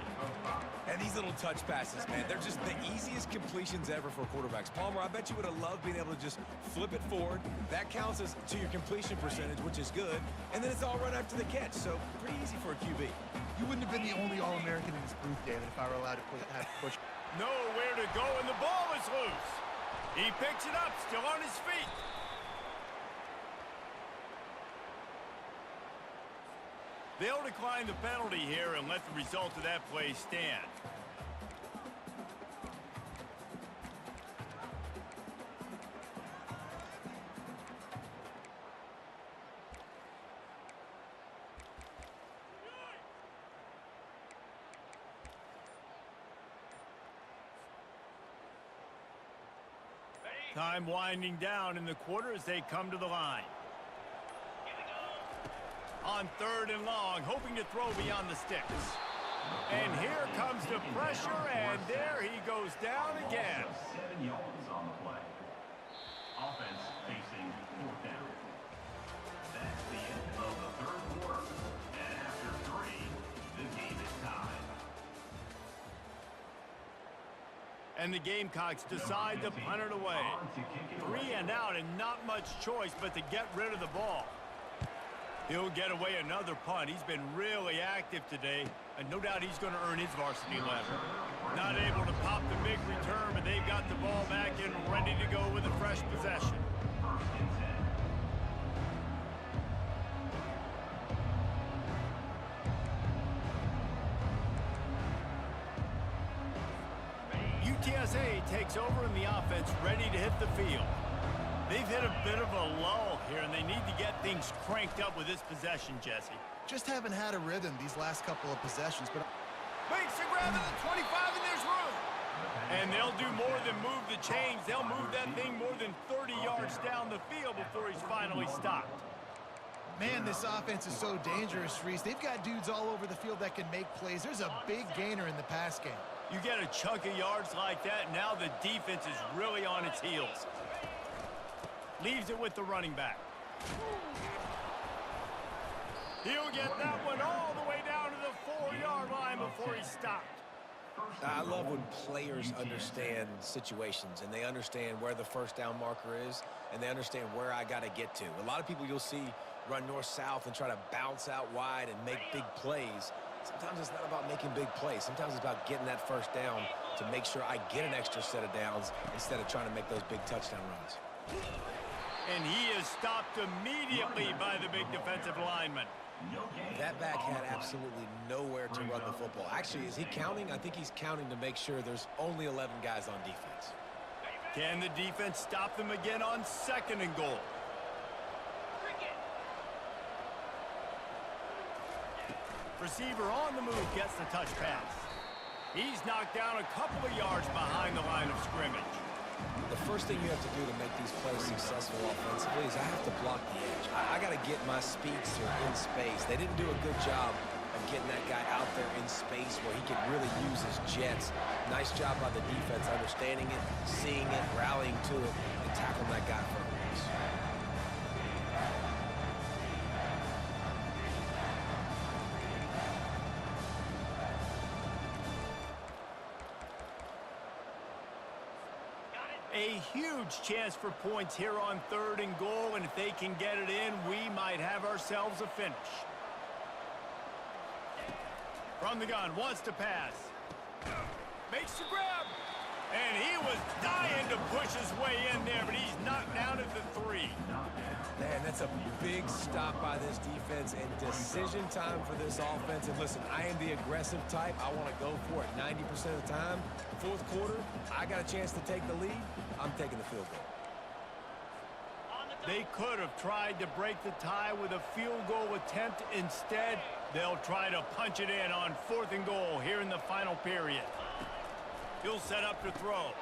S2: And these little touch passes, man, they're just the easiest completions ever for quarterbacks. Palmer, I bet you would have loved being able to just flip it forward. That counts as to your completion percentage, which is good. And then it's all right after the catch, so pretty easy for a QB.
S3: You wouldn't have been the only All-American in this booth, David, if I were allowed to have push.
S1: Nowhere to go, and the ball is loose. He picks it up, still on his feet. They'll decline the penalty here and let the result of that play stand. Time winding down in the quarter as they come to the line. On 3rd and long, hoping to throw beyond the sticks. And here comes the pressure, and there he goes down again.
S4: 7 yards on the play. Offense facing 4th down. That's the end of the 3rd quarter. And after 3, the game is tied.
S1: And the Gamecocks decide to punt it away. 3 and out, and not much choice but to get rid of the ball. He'll get away another punt. He's been really active today, and no doubt he's going to earn his varsity letter. Not able to pop the big return, but they've got the ball back and ready to go with a fresh possession.
S4: 1st and 10.
S1: UTSA takes over in the offense, ready to hit the field. They've hit a bit of a lull here, and they need to get things cranked up with this possession, Jesse.
S3: Just haven't had a rhythm these last couple of possessions, but...
S1: Makes the grab at the 25, and there's room. And they'll do more than move the chains. They'll move that thing more than 30 yards down the field before he's finally stopped.
S3: Man, this offense is so dangerous, Reese. They've got dudes all over the field that can make plays. There's a big gainer in the pass game.
S1: You get a chunk of yards like that, now the defense is really on its heels. Leaves it with the running back. He'll get that one all the way down to the 4-yard line before he stopped.
S2: I love when players understand situations and they understand where the 1st down marker is and they understand where I got to get to. A lot of people you'll see run north-south and try to bounce out wide and make big plays. Sometimes it's not about making big plays. Sometimes it's about getting that 1st down to make sure I get an extra set of downs instead of trying to make those big touchdown runs.
S1: And he is stopped immediately by the big defensive lineman.
S2: That back had absolutely nowhere to run the football. Actually, is he counting? I think he's counting to make sure there's only 11 guys on defense.
S1: Can the defense stop them again on 2nd and goal? Receiver on the move gets the touch pass. He's knocked down a couple of yards behind the line of scrimmage.
S2: The first thing you have to do to make these plays successful offensively is I have to block the edge. I got to get my speedster in space. They didn't do a good job of getting that guy out there in space where he could really use his jets. Nice job by the defense understanding it, seeing it, rallying to it, and tackling that guy for a race.
S1: A huge chance for points here on 3rd and goal, and if they can get it in, we might have ourselves a finish. From the gun, wants to pass. Makes the grab. And he was dying to push his way in there, but he's knocked down at the 3.
S2: Man, that's a big stop by this defense and decision time for this offense. And listen, I am the aggressive type. I want to go for it 90% of the time. Fourth quarter, I got a chance to take the lead. I'm taking the field goal.
S1: They could have tried to break the tie with a field goal attempt. Instead, they'll try to punch it in on 4th and goal here in the final period. He'll set up to throw.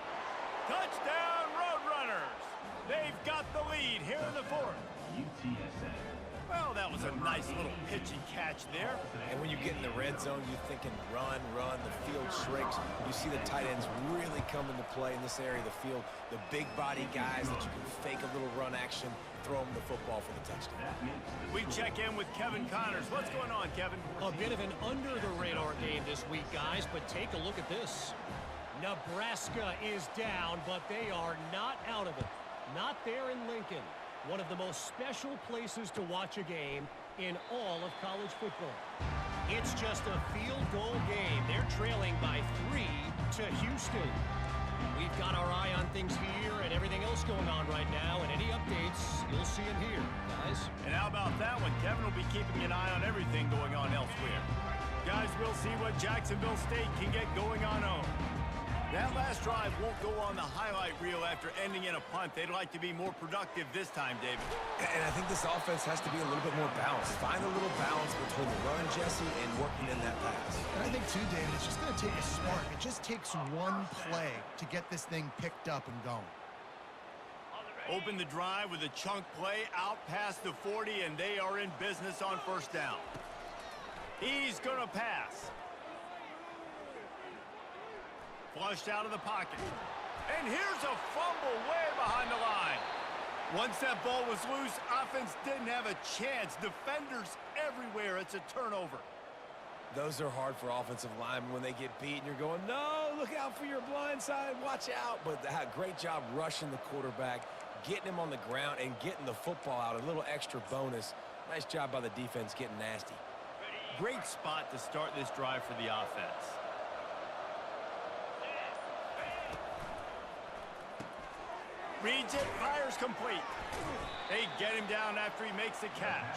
S1: Touchdown, Roadrunners! They've got the lead here in the 4th.
S4: UTSA.
S1: Well, that was a nice little pitch and catch there.
S2: And when you get in the red zone, you're thinking run, run. The field shrinks. You see the tight ends really come into play in this area of the field. The big body guys that you can fake a little run action, throw them the football for the touchdown.
S1: We check in with Kevin Connors. What's going on, Kevin?
S5: A bit of an under-the-radar game this week, guys, but take a look at this. Nebraska is down, but they are not out of it. Not there in Lincoln. One of the most special places to watch a game in all of college football. It's just a field goal game. They're trailing by 3 to Houston. We've got our eye on things here and everything else going on right now, and any updates, you'll see them here, guys.
S1: And how about that one? Kevin will be keeping an eye on everything going on elsewhere. Guys, we'll see what Jacksonville State can get going on home. That last drive won't go on the highlight reel after ending in a punt. They'd like to be more productive this time, David.
S2: And I think this offense has to be a little bit more balanced. Find a little balance between the run, Jesse, and working in that pass.
S3: And I think, too, David, it's just going to take a spark. It just takes one play to get this thing picked up and going.
S1: Open the drive with a chunk play out past the 40, and they are in business on 1st down. He's going to pass. Flushed out of the pocket. And here's a fumble way behind the line. Once that ball was loose, offense didn't have a chance. Defenders everywhere. It's a turnover.
S2: Those are hard for offensive linemen when they get beat, and you're going, no, look out for your blind side, watch out. But great job rushing the quarterback, getting him on the ground, and getting the football out. A little extra bonus. Nice job by the defense getting nasty.
S1: Great spot to start this drive for the offense. Reads it, fires complete. They get him down after he makes the catch.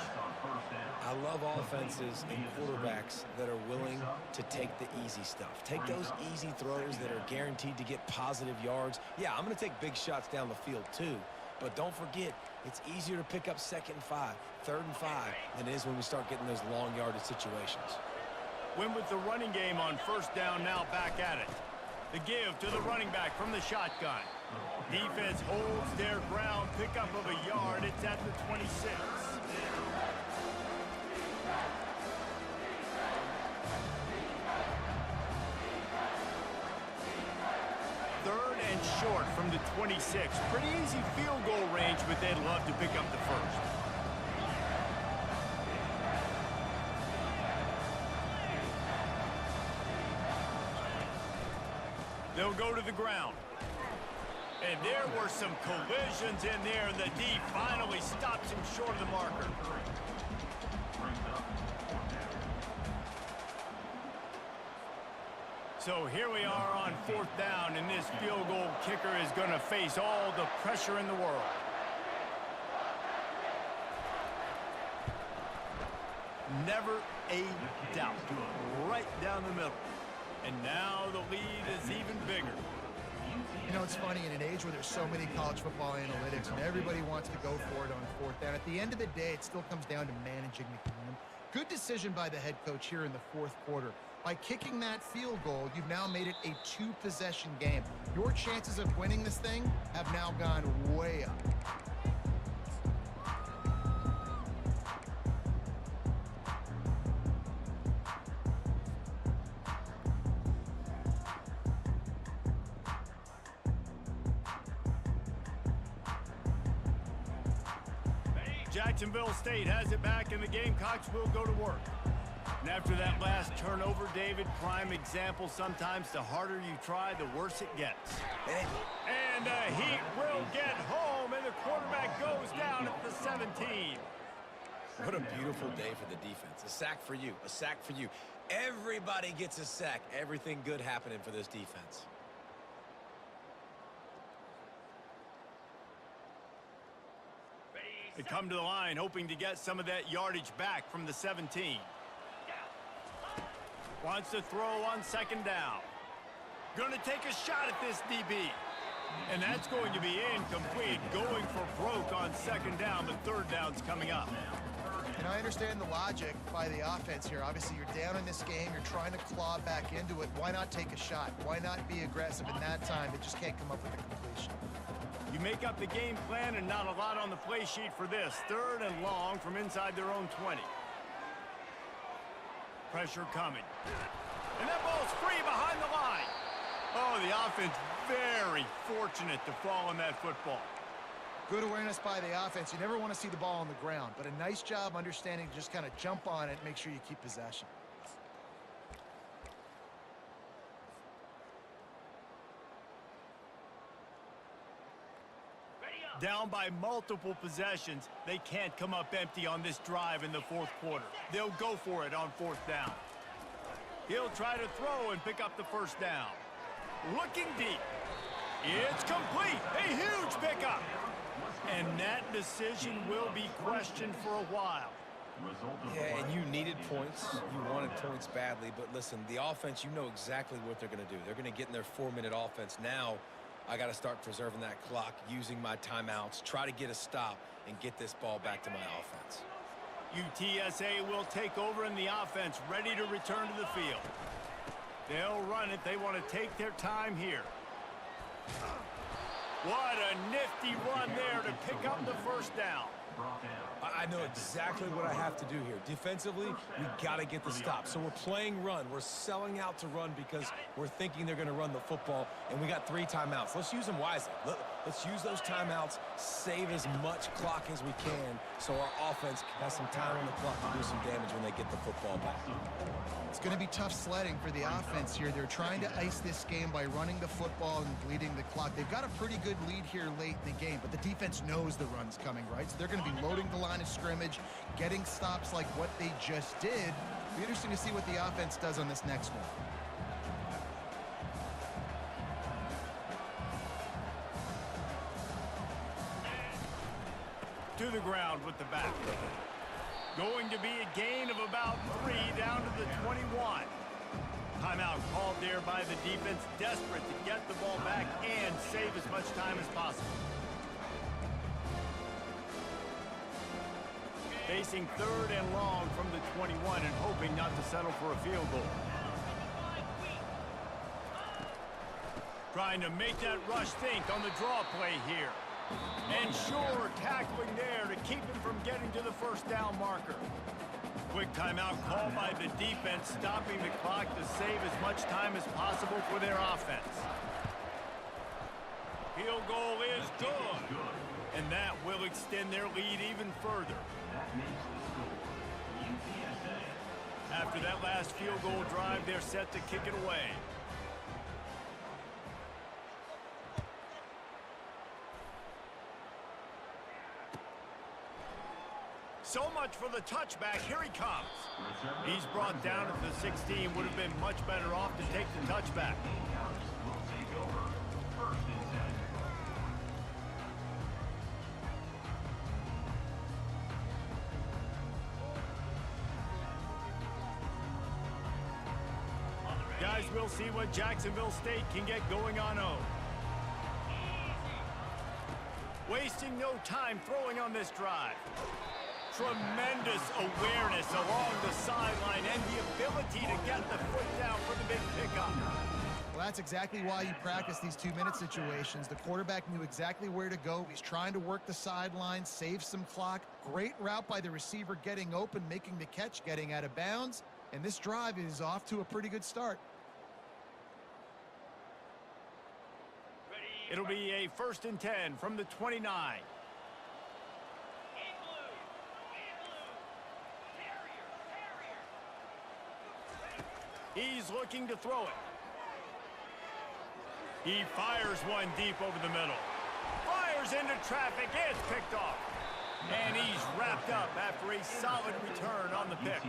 S2: I love offenses and quarterbacks that are willing to take the easy stuff. Take those easy throws that are guaranteed to get positive yards. Yeah, I'm going to take big shots down the field too, but don't forget, it's easier to pick up 2nd and 5, 3rd and 5 than it is when we start getting those long yardage situations.
S1: Win with the running game on 1st down, now back at it. The give to the running back from the shotgun. Defense holds their ground, pickup of a yard. It's at the 26. 3rd and short from the 26. Pretty easy field goal range, but they'd love to pick up the 1st. They'll go to the ground. And there were some collisions in there, and the D finally stops him short of the marker. So here we are on 4th down, and this field goal kicker is going to face all the pressure in the world. Never a doubt. Right down the middle. And now the lead is even bigger.
S3: You know, it's funny, in an age where there's so many college football analytics and everybody wants to go for it on 4th down, at the end of the day, it still comes down to managing the game. Good decision by the head coach here in the 4th quarter. By kicking that field goal, you've now made it a 2-possession game. Your chances of winning this thing have now gone way up.
S1: Jacksonville State has it back, and the Gamecocks will go to work. And after that last turnover, David, prime example, sometimes the harder you try, the worse it gets. And the Heat will get home, and the quarterback goes down at the 17.
S2: What a beautiful day for the defense. A sack for you, a sack for you. Everybody gets a sack. Everything good happening for this defense.
S1: They come to the line hoping to get some of that yardage back from the 17. Wants to throw on second down. Going to take a shot at this DB. And that's going to be incomplete. Going for broke on second down, but third down's coming up.
S3: And I understand the logic by the offense here. Obviously, you're down in this game. You're trying to claw back into it. Why not take a shot? Why not be aggressive in that time? They just can't come up with a completion.
S1: You make up the game plan and not a lot on the play sheet for this. Third and long from inside their own 20. Pressure coming. And that ball's free behind the line. Oh, the offense very fortunate to fall on that football.
S3: Good awareness by the offense. You never want to see the ball on the ground, but a nice job understanding to just kind of jump on it and make sure you keep possession.
S1: Down by multiple possessions, they can't come up empty on this drive in the fourth quarter. They'll go for it on fourth down. He'll try to throw and pick up the first down. Looking deep. It's complete. A huge pickup. And that decision will be questioned for a while.
S2: Yeah, and you needed points. You wanted points badly. But listen, the offense, you know exactly what they're going to do. They're going to get in their 4-minute offense. Now, I got to start preserving that clock, using my timeouts, try to get a stop, and get this ball back to my offense.
S1: UTSA will take over in the offense, ready to return to the field. They'll run it. They want to take their time here. What a nifty run there to pick up the first down.
S2: I know exactly what I have to do here. Defensively, we got to get the stop. So we're playing run. We're selling out to run because we're thinking they're going to run the football, and we got 3 timeouts. Let's use them wisely. Let's use those timeouts, save as much clock as we can so our offense has some time on the clock to do some damage when they get the football back.
S3: It's going to be tough sledding for the offense here. They're trying to ice this game by running the football and bleeding the clock. They've got a pretty good lead here late in the game, but the defense knows the run's coming, right? So they're going to be loading the line of scrimmage, getting stops like what they just did. It'll be interesting to see what the offense does on this next one.
S1: To the ground with the back. Going to be a gain of about 3 down to the 21. Timeout called there by the defense, desperate to get the ball back and save as much time as possible. Facing third and long from the 21 and hoping not to settle for a field goal. Trying to make that rush think on the draw play here. And sure, tackling there to keep him from getting to the first down marker. Quick timeout called by the defense, stopping the clock to save as much time as possible for their offense. Field goal is good. And that will extend their lead even further. After that last field goal drive, they're set to kick it away. So much for the touchback. Here he comes. He's brought down at the 16. Would have been much better off to take the touchback. Guys, we'll see what Jacksonville State can get going on O. Wasting no time throwing on this drive. Tremendous awareness along the sideline and the ability to get the foot down for the big pickup.
S3: Well, that's exactly why you practice these 2-minute situations. The quarterback knew exactly where to go. He's trying to work the sideline, save some clock. Great route by the receiver getting open, making the catch, getting out of bounds. And this drive is off to a pretty good start.
S1: It'll be a 1st and 10 from the 29. He's looking to throw it. He fires one deep over the middle. Fires into traffic. It's picked off. And he's wrapped up after a solid return on the pick.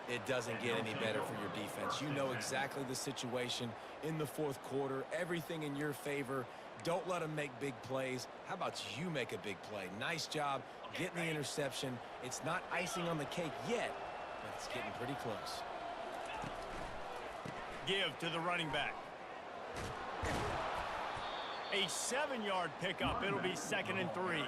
S2: It doesn't get any better for your defense. You know exactly the situation in the fourth quarter, everything in your favor. Don't let them make big plays. How about you make a big play? Nice job getting the interception. It's not icing on the cake yet, but it's getting pretty close.
S1: Give to the running back. A 7-yard pickup. It'll be 2nd and 3.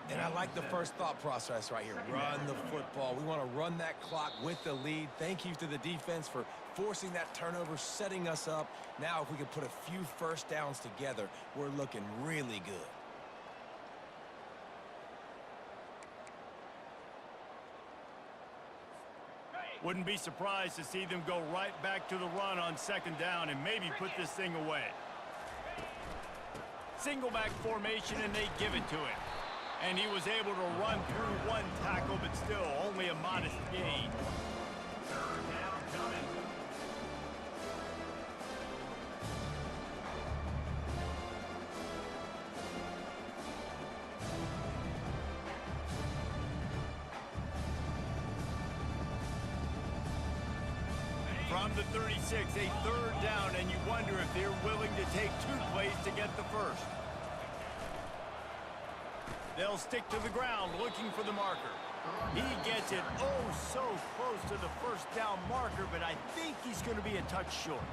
S2: And I like the first thought process right here. Run the football. We want to run that clock with the lead. Thank you to the defense for forcing that turnover, setting us up. Now if we can put a few first downs together, we're looking really good.
S1: Wouldn't be surprised to see them go right back to the run on 2nd down and maybe put this thing away. Single back formation, and they give it to him. And he was able to run through one tackle, but still only a modest gain.
S4: 3rd down coming.
S1: From the 36, a 3rd down, and you wonder if they're willing to take 2 plays to get the first. They'll stick to the ground looking for the marker. He gets it oh so close to the first down marker, but I think he's going to be a touch short.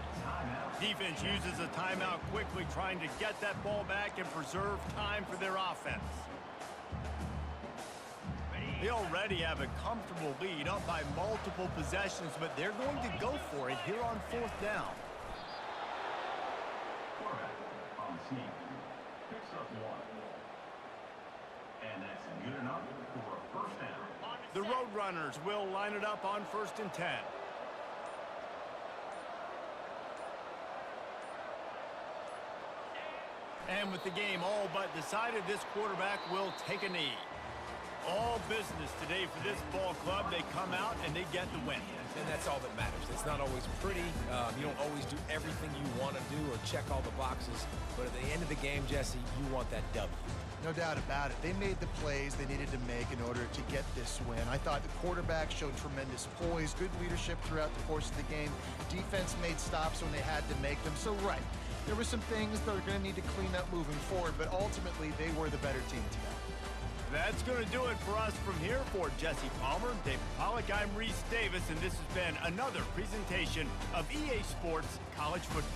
S1: Defense uses a timeout quickly, trying to get that ball back and preserve time for their offense. They already have a comfortable lead, up by multiple possessions, but they're going to go for it here on 4th down.
S4: Quarterback on the sneak. Picks up 1. And that's good enough for a 1st down.
S1: The Roadrunners will line it up on 1st and 10. And with the game all but decided, this quarterback will take a knee. All business today for this ball club. They come out and they get the win.
S2: And that's all that matters. It's not always pretty. You don't always do everything you want to do or check all the boxes. But at the end of the game, Jesse, you want that W.
S3: No doubt about it. They made the plays they needed to make in order to get this win. I thought the quarterback showed tremendous poise, good leadership throughout the course of the game. Defense made stops when they had to make them. So, right, there were some things that are going to need to clean up moving forward, but ultimately they were the better team today.
S1: That's going to do it for us from here. For Jesse Palmer, David Pollack, I'm Reese Davis, and this has been another presentation of EA Sports College Football.